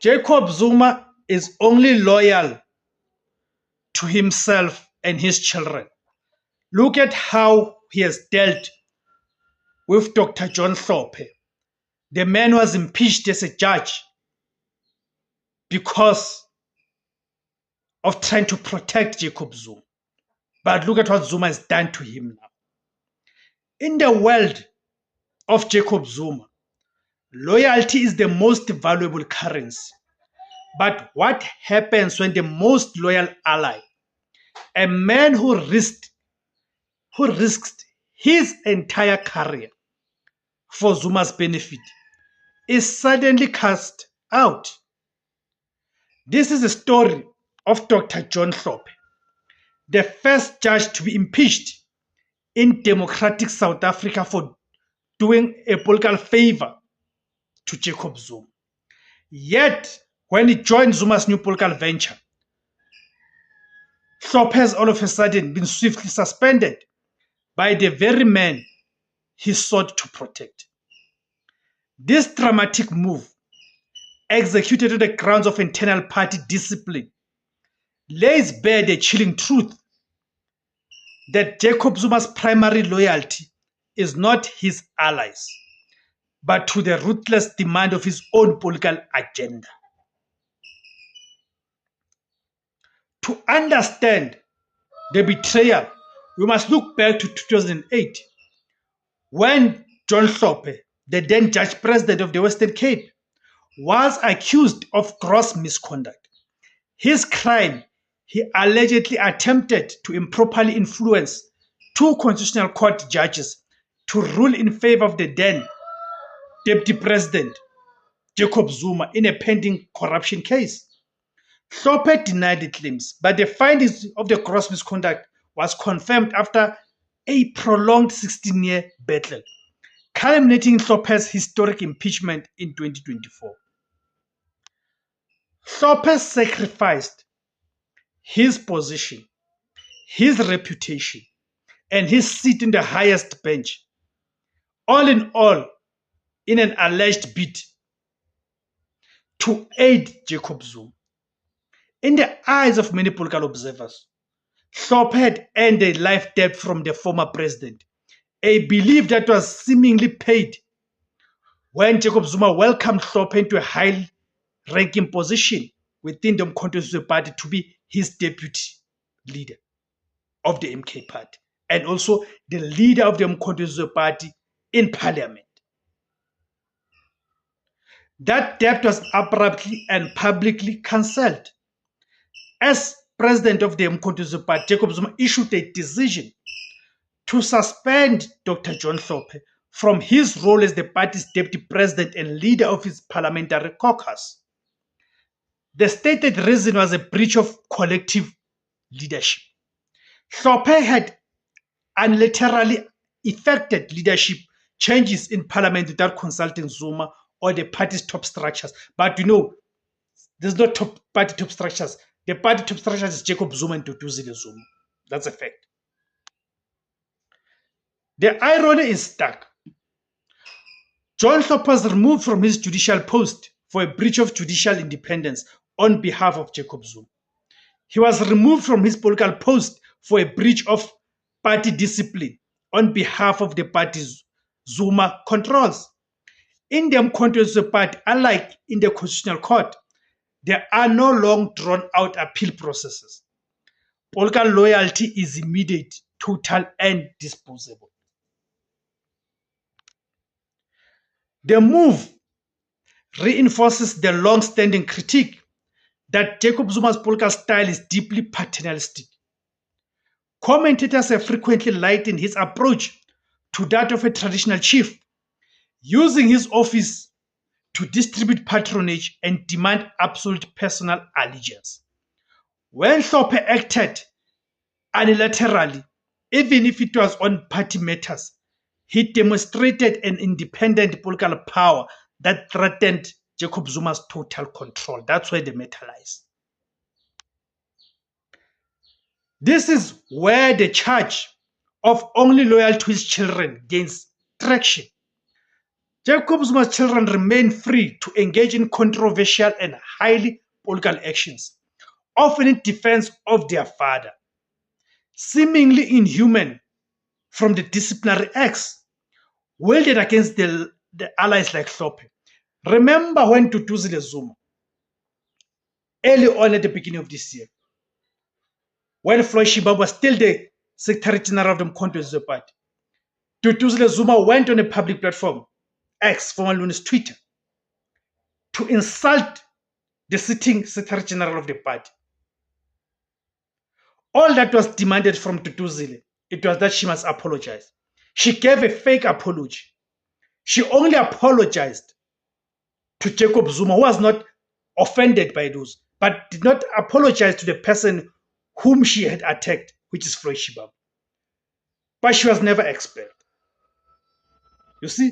Jacob Zuma is only loyal to himself and his children. Look at how he has dealt with Dr. John Hlophe. The man was impeached as a judge because of trying to protect Jacob Zuma. But look at what Zuma has done to him now. In the world of Jacob Zuma, loyalty is the most valuable currency. But what happens when the most loyal ally, a man who risked his entire career for Zuma's benefit, is suddenly cast out? This is the story of Dr. John Hlophe, the first judge to be impeached in democratic South Africa for doing a political favor to Jacob Zuma. Yet, when he joined Zuma's new political venture, Hlophe has all of a sudden been swiftly suspended by the very man he sought to protect. This dramatic move, executed on the grounds of internal party discipline, lays bare the chilling truth that Jacob Zuma's primary loyalty is not his allies, but to the ruthless demand of his own political agenda. To understand the betrayal, we must look back to 2008, when John Hlophe, the then Judge President of the Western Cape, was accused of gross misconduct. His crime: he allegedly attempted to improperly influence two Constitutional Court judges to rule in favor of the then Deputy President, Jacob Zuma, in a pending corruption case. Hlophe denied the claims, but the findings of the gross misconduct was confirmed after a prolonged 16-year battle, culminating in Hlophe's historic impeachment in 2024. Hlophe sacrificed his position, his reputation, and his seat in the highest bench, all in all, in an alleged bid to aid Jacob Zuma. In the eyes of many political observers, Hlophe had earned a life debt from the former president, a belief that was seemingly paid when Jacob Zuma welcomed Hlophe into a high-ranking position within the Umkhonto Party to be his deputy leader of the MK Party, and also the leader of the Umkhonto Party in parliament. That debt was abruptly and publicly cancelled. As president of the Umkhonto Party, Jacob Zuma issued a decision to suspend Dr. John Hlophe from his role as the party's deputy president and leader of his parliamentary caucus. The stated reason was a breach of collective leadership. Hlophe had unilaterally effected leadership changes in parliament without consulting Zuma or the party's top structures. But there's no party top structures. The party top structures is Jacob Zuma and Duduzile Zuma. That's a fact. The irony is stark. John Hlophe was removed from his judicial post for a breach of judicial independence on behalf of Jacob Zuma. He was removed from his political post for a breach of party discipline on behalf of the parties Zuma controls. In the Umkhonto Party, unlike in the Constitutional Court, there are no long drawn-out appeal processes. Political loyalty is immediate, total, and disposable. The move reinforces the long-standing critique that Jacob Zuma's political style is deeply paternalistic. Commentators have frequently likened his approach to that of a traditional chief, using his office to distribute patronage and demand absolute personal allegiance. When Hlophe acted unilaterally, even if it was on party matters, he demonstrated an independent political power that threatened Jacob Zuma's total control. That's where the matter lies. This is where the charge of only loyal to his children gains traction. Jacob Zuma's children remain free to engage in controversial and highly political actions, often in defense of their father, seemingly inhuman from the disciplinary acts wielded against the allies like Hlophe. Remember when Duduzile Zuma, early on at the beginning of this year, when Floyd Shibaba was still the Secretary General of the Umkhonto Wesizwe Party, Duduzile Zuma went on a public platform, X, formerly known as Twitter, to insult the sitting Secretary General of the party. All that was demanded from Duduzile, it was that she must apologize. She gave a fake apology. She only apologized to Jacob Zuma, who was not offended by those, but did not apologize to the person whom she had attacked, which is Floyd Shibaba. But she was never expelled. You see?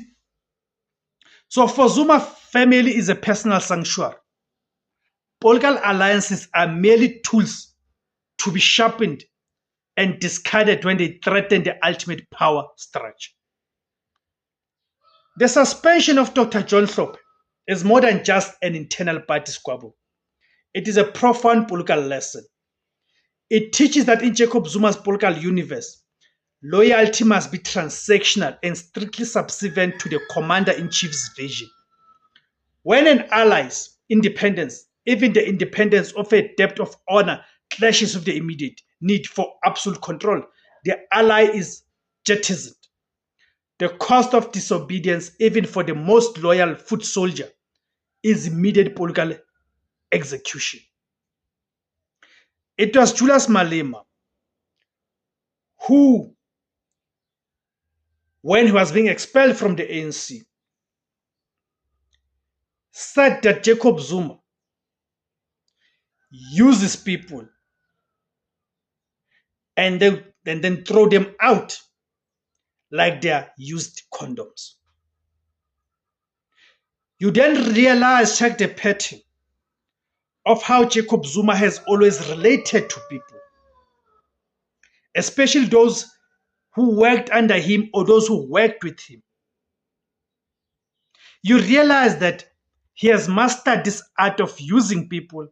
So for Zuma, family is a personal sanctuary. Political alliances are merely tools to be sharpened and discarded when they threaten the ultimate power structure. The suspension of Dr. John Hlophe is more than just an internal party squabble. It is a profound political lesson. It teaches that in Jacob Zuma's political universe, loyalty must be transactional and strictly subservient to the commander-in-chief's vision. When an ally's independence, even the independence of a debt of honor, clashes with the immediate need for absolute control, the ally is jettisoned. The cost of disobedience, even for the most loyal foot soldier, is immediate political execution. It was Julius Malema who, when he was being expelled from the ANC, said that Jacob Zuma uses people and then throw them out like they are used condoms. You then realize, check the pattern of how Jacob Zuma has always related to people, especially those who worked under him or those who worked with him. You realize that he has mastered this art of using people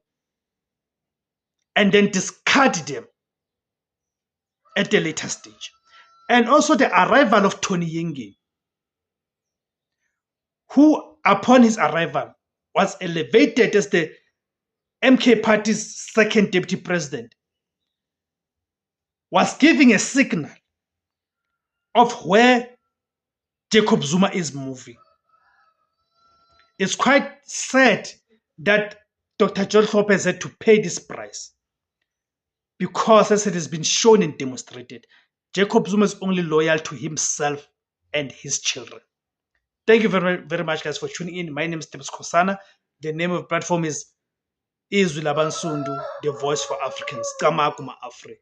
and then discard them at a later stage. And also the arrival of Tony Yenge, who upon his arrival was elevated as the MK party's second deputy president, was giving a signal of where Jacob Zuma is moving. It's quite sad that Dr. John Hlophe has had to pay this price because, as it has been shown and demonstrated, Jacob Zuma is only loyal to himself and his children. Thank you very, very much, guys, for tuning in. My name is Tebs Kosana. The name of the platform is Izwi Labansundu, the voice for Africans. Kamakuma Africa.